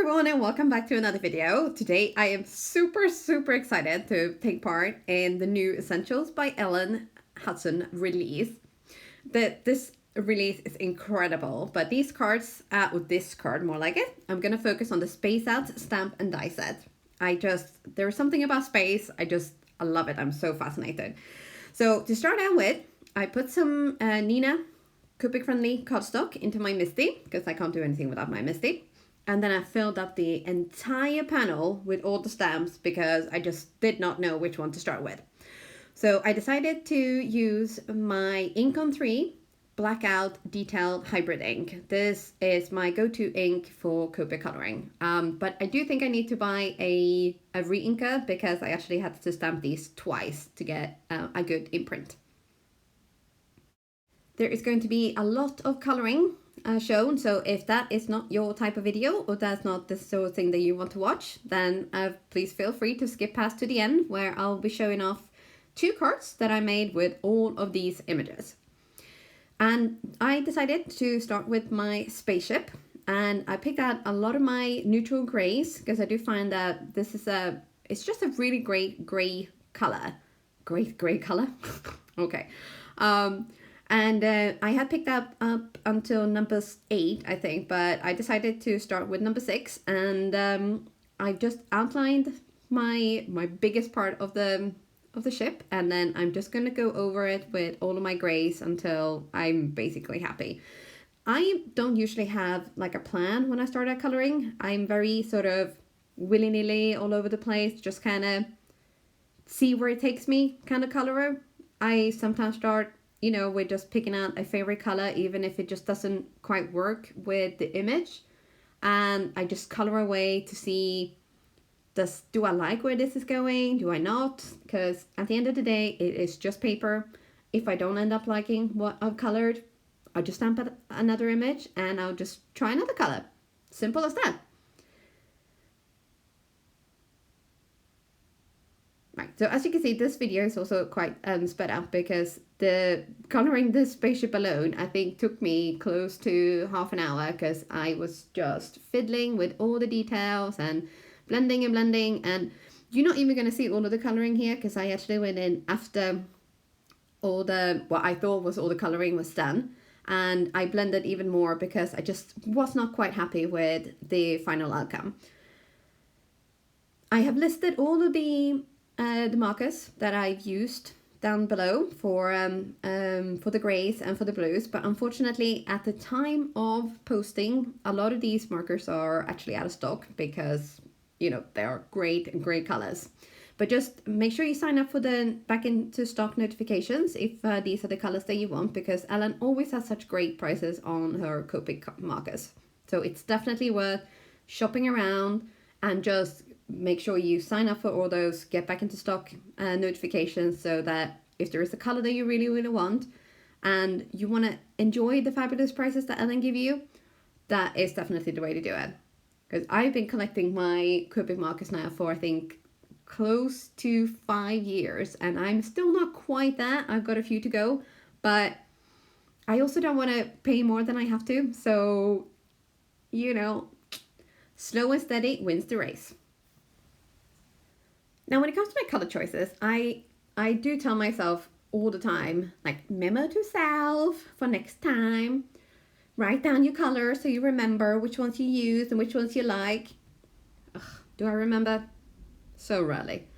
everyone, and welcome back to another video. Today I am super excited to take part in the new Essentials by Hutson release. This release is incredible, but these cards, or this card more like it, I'm gonna focus on the Space Out stamp and die set. There's something about space, I love it, I'm so fascinated. So to start out with, I put some Nina Copic friendly cardstock into my Misty, because I can't do anything without my Misty. And then I filled up the entire panel with all the stamps because I just did not know which one to start with. So I decided to use my Ink on 3 Blackout Detailed Hybrid ink. This is my go-to ink for Copic coloring. But I do think I need to buy a re-inker because I actually had to stamp these twice to get a good imprint. There is going to be a lot of coloring shown, so if that is not your type of video or that's not the sort of thing that you want to watch, then please feel free to skip past to the end where I'll be showing off 2 cards that I made with all of these images. And I decided to start with my spaceship, and I picked out a lot of my neutral grays because I do find that this is it's just a really great gray color. Great gray color? Okay. And I had picked up until number 8, I think, but I decided to start with number 6, and I just outlined my biggest part of the ship, and then I'm just gonna go over it with all of my grays until I'm basically happy. I don't usually have like a plan when I start out coloring. I'm very sort of willy-nilly all over the place, just kind of see where it takes me kind of colorer. I sometimes start with just picking out a favorite color, even if it just doesn't quite work with the image. And I just color away to see, do I like where this is going? Do I not? Because at the end of the day, it is just paper. If I don't end up liking what I've colored, I'll just stamp another image and I'll just try another color. Simple as that. Right, so as you can see, this video is also quite sped up because the coloring this spaceship alone, I think, took me close to half an hour because I was just fiddling with all the details and blending, and you're not even going to see all of the coloring here because I actually went in after what I thought was all the coloring was done, and I blended even more because I just was not quite happy with the final outcome. I have listed all of the markers that I've used down below for the grays and for the blues, but unfortunately at the time of posting, a lot of these markers are actually out of stock because they are great colors. But just make sure you sign up for the back into stock notifications if these are the colors that you want, because Ellen always has such great prices on her Copic markers. So it's definitely worth shopping around, and just make sure you sign up for all those get back into stock notifications, so that if there is a color that you really want and you want to enjoy the fabulous prices that Ellen give you, that is definitely the way to do it. Because I've been collecting my Copic markers now for, I think, close to 5 years, and I'm still not quite that. I've got a few to go, but I also don't want to pay more than I have to, so slow and steady wins the race. Now, when it comes to my color choices, I do tell myself all the time, like, memo to self for next time. Write down your colors so you remember which ones you use and which ones you like. Ugh, do I remember? So rarely.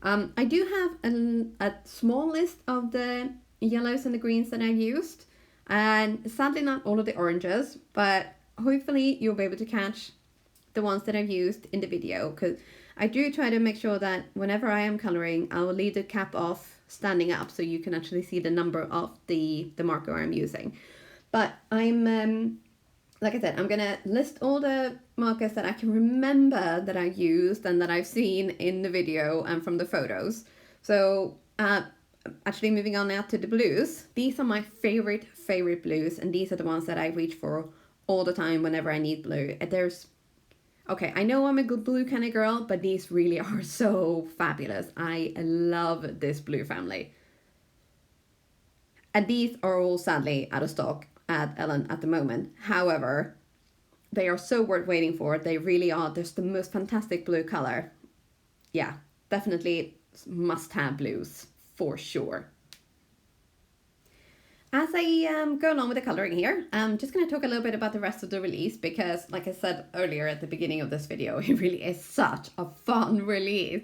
I do have a small list of the yellows and the greens that I've used, and sadly not all of the oranges, but hopefully you'll be able to catch the ones that I've used in the video, because I do try to make sure that whenever I am coloring, I will leave the cap off standing up so you can actually see the number of the marker I'm using. But I'm, like I said, I'm going to list all the markers that I can remember that I used and that I've seen in the video and from the photos. So actually moving on now to the blues. These are my favorite blues, and these are the ones that I reach for all the time whenever I need blue. Okay, I know I'm a good blue kind of girl, but these really are so fabulous. I love this blue family. And these are all sadly out of stock at Ellen at the moment. However, they are so worth waiting for. They really are just the most fantastic blue color. Yeah, definitely must have blues for sure. As I go along with the coloring here, I'm just going to talk a little bit about the rest of the release because, like I said earlier at the beginning of this video, it really is such a fun release.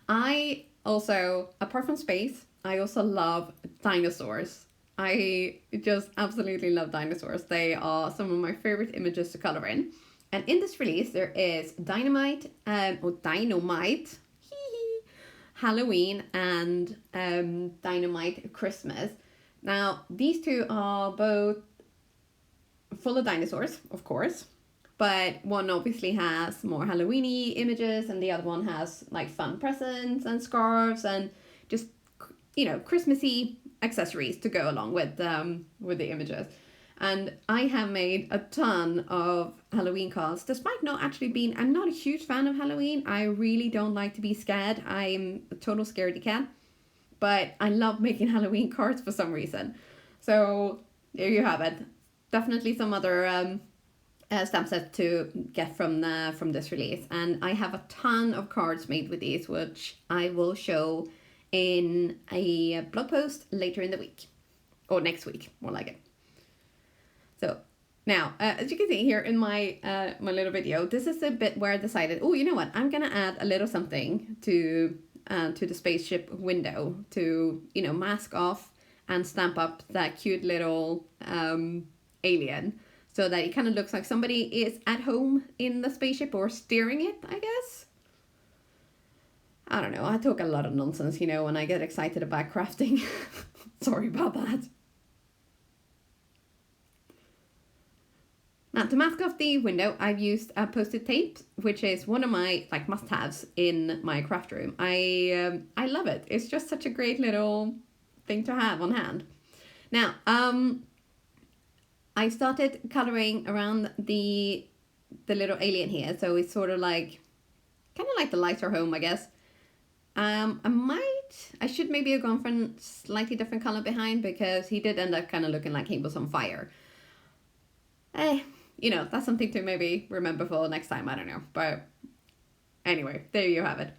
I also, apart from space, I also love dinosaurs. I just absolutely love dinosaurs. They are some of my favorite images to color in. And in this release, there is Dynamite, or Dynamite, Halloween, and Dynamite Christmas. Now, these two are both full of dinosaurs, of course, but one obviously has more Halloweeny images and the other one has like fun presents and scarves and just, you know, Christmassy accessories to go along with the images. And I have made a ton of Halloween cards, despite not actually being, I'm not a huge fan of Halloween. I really don't like to be scared. I'm a total scaredy cat. But I love making Halloween cards for some reason. So there you have it. Definitely some other stamp sets to get from this release. And I have a ton of cards made with these, which I will show in a blog post later in the week. Or next week, more like it. So now, as you can see here in my my little video, this is a bit where I decided, oh, you know what? I'm going to add a little something to the spaceship window to, you know, mask off and stamp up that cute little alien so that it kind of looks like somebody is at home in the spaceship or steering it, I guess. I don't know, I talk a lot of nonsense, you know, when I get excited about crafting. Sorry about that. Now, to mask off the window, I've used post-it tape, which is one of my like must-haves in my craft room. I love it. It's just such a great little thing to have on hand. Now, I started coloring around the little alien here, so it's sort of like kind of like the lights are home, I guess. I should maybe have gone for a slightly different color behind because he did end up kind of looking like he was on fire. You know, that's something to maybe remember for next time, I don't know. But anyway, there you have it.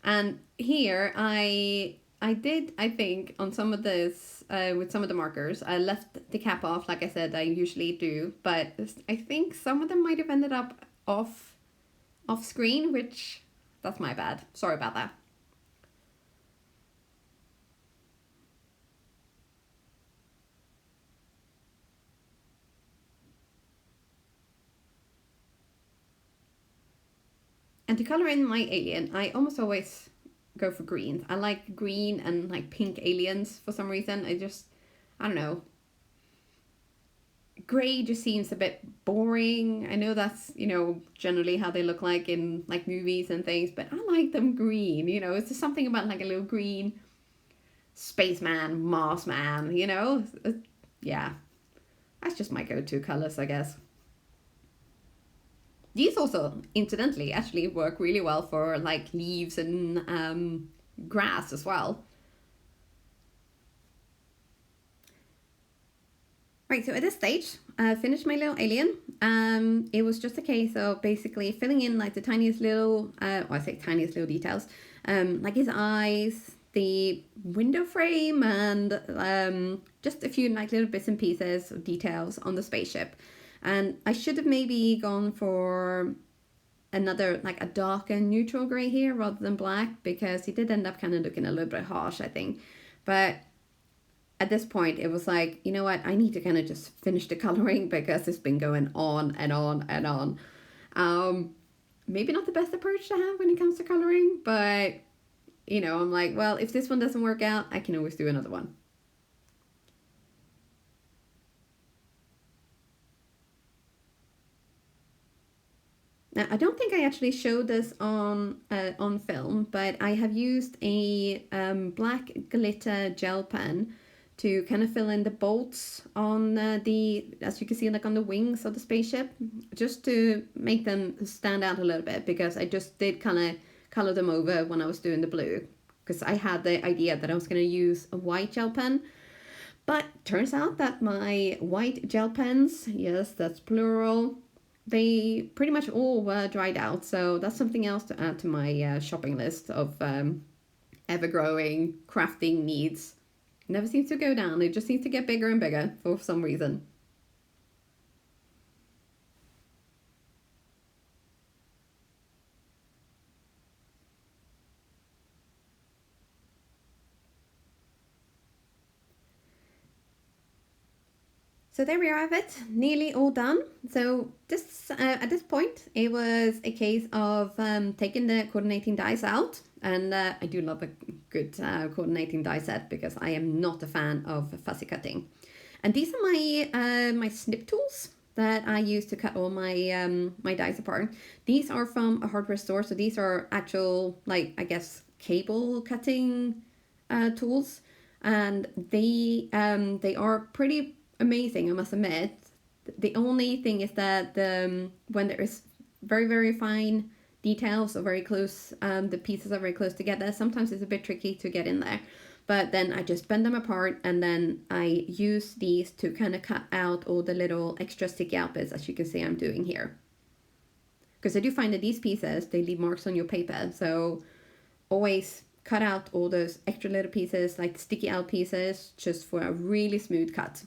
And here I think, on some of this, with some of the markers, I left the cap off, like I said, I usually do. But I think some of them might have ended up off screen, which, that's my bad. Sorry about that. And to color in my alien, I almost always go for greens. I like green and like pink aliens for some reason. I don't know. Gray just seems a bit boring. I know that's, you know, generally how they look like in like movies and things, but I like them green, you know. It's just something about like a little green spaceman, Mars man, you know. Yeah, that's just my go-to colors, I guess. These also, incidentally, actually work really well for like leaves and grass as well. Right, so at this stage, I finished my little alien. It was just a case of basically filling in like the tiniest little, I say tiniest little details, like his eyes, the window frame, and just a few like little bits and pieces of details on the spaceship. And I should have maybe gone for another, like a darker neutral gray here rather than black, because he did end up kind of looking a little bit harsh, I think. But at this point, it was like, you know what, I need to kind of just finish the coloring because it's been going on and on and on. Maybe not the best approach to have when it comes to coloring, but, you know, I'm like, well, if this one doesn't work out, I can always do another one. Now, I don't think I actually showed this on film, but I have used a black glitter gel pen to kind of fill in the bolts on as you can see, like on the wings of the spaceship, just to make them stand out a little bit, because I just did kind of color them over when I was doing the blue, because I had the idea that I was going to use a white gel pen. But turns out that my white gel pens, yes, that's plural, they pretty much all were dried out. So that's something else to add to my shopping list of ever-growing crafting needs. Never seems to go down. It just seems to get bigger and bigger for some reason. So there we have it, nearly all done. So this at this point, it was a case of taking the coordinating dies out. And I do love a good coordinating die set because I am not a fan of fussy cutting. And these are my snip tools that I use to cut all my dies apart. These are from a hardware store, so these are actual, like, I guess, cable cutting tools, and they are pretty amazing, I must admit. The only thing is that when there is very, very fine details or very close, the pieces are very close together, sometimes it's a bit tricky to get in there. But then I just bend them apart, and then I use these to kind of cut out all the little extra sticky out bits, as you can see I'm doing here. Because I do find that these pieces, they leave marks on your paper, so always cut out all those extra little pieces, like sticky out pieces, just for a really smooth cut.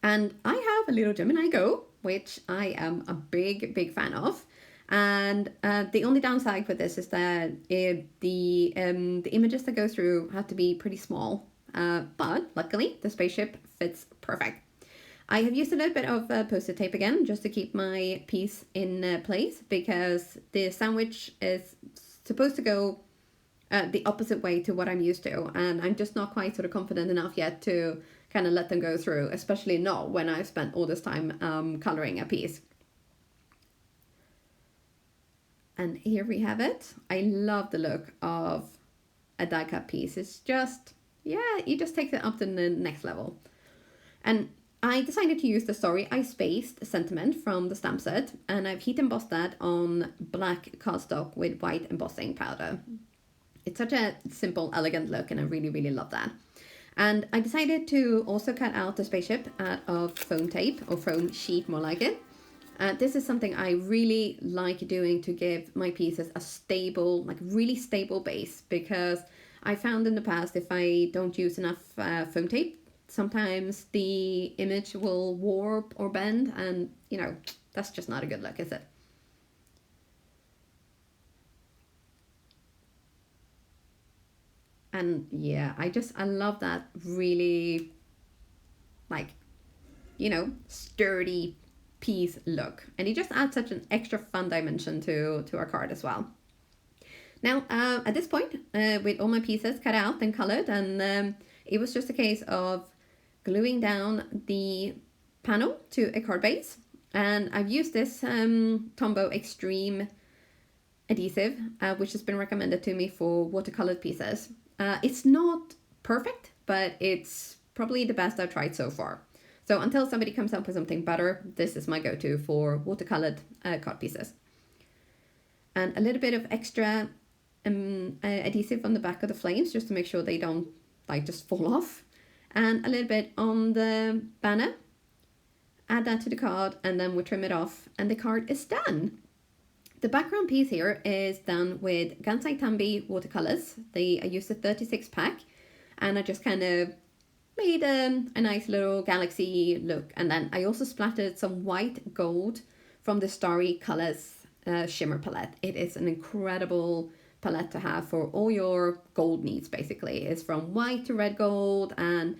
And I have a little Gemini Go, which I am a big, big fan of. And the only downside with this is that the images that go through have to be pretty small. But luckily, the spaceship fits perfect. I have used a little bit of post-it tape again, just to keep my piece in place, because the sandwich is supposed to go the opposite way to what I'm used to. And I'm just not quite sort of confident enough yet to kind of let them go through, especially not when I've spent all this time coloring a piece. And here we have it. I love the look of a die cut piece. It's just, yeah, you just take it up to the next level. And I decided to use the Sorry I Spaced sentiment from the stamp set, and I've heat embossed that on black cardstock with white embossing powder. It's such a simple, elegant look, and I really, really love that. And I decided to also cut out the spaceship out of foam tape, or foam sheet more like it. This is something I really like doing to give my pieces a stable, like really stable base, because I found in the past if I don't use enough foam tape, sometimes the image will warp or bend, and you know, that's just not a good look, is it? And yeah, I love that really, like, you know, sturdy piece look, and it just adds such an extra fun dimension to our card as well. Now at this point, with all my pieces cut out and colored, and it was just a case of gluing down the panel to a card base, and I've used this Tombow Extreme adhesive, which has been recommended to me for watercolored pieces. It's not perfect, but it's probably the best I've tried so far. So until somebody comes up with something better, this is my go-to for watercolored card pieces. And a little bit of extra adhesive on the back of the flames, just to make sure they don't like just fall off. And a little bit on the banner. Add that to the card, and then we trim it off, and the card is done. The background piece here is done with Gansai Tambi watercolors. I used a 36 pack, and I just kind of made a nice little galaxy look. And then I also splattered some white gold from the Starry Colors shimmer palette. It is an incredible palette to have for all your gold needs, basically. It's from white to red gold, and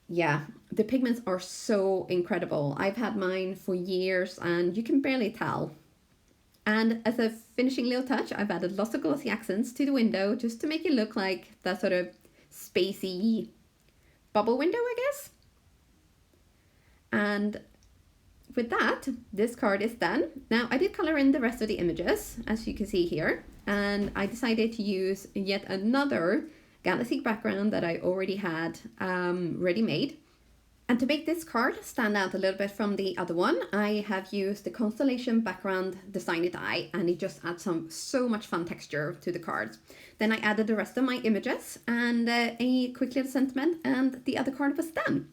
yeah, the pigments are so incredible. I've had mine for years, and you can barely tell. And as a finishing little touch, I've added lots of glossy accents to the window, just to make it look like that sort of spacey bubble window, I guess. And with that, this card is done. Now, I did color in the rest of the images, as you can see here, and I decided to use yet another galaxy background that I already had ready-made. And to make this card stand out a little bit from the other one, I have used the Constellation background designer die, and it just adds so much fun texture to the cards. Then I added the rest of my images and a quick little sentiment, and the other card was done.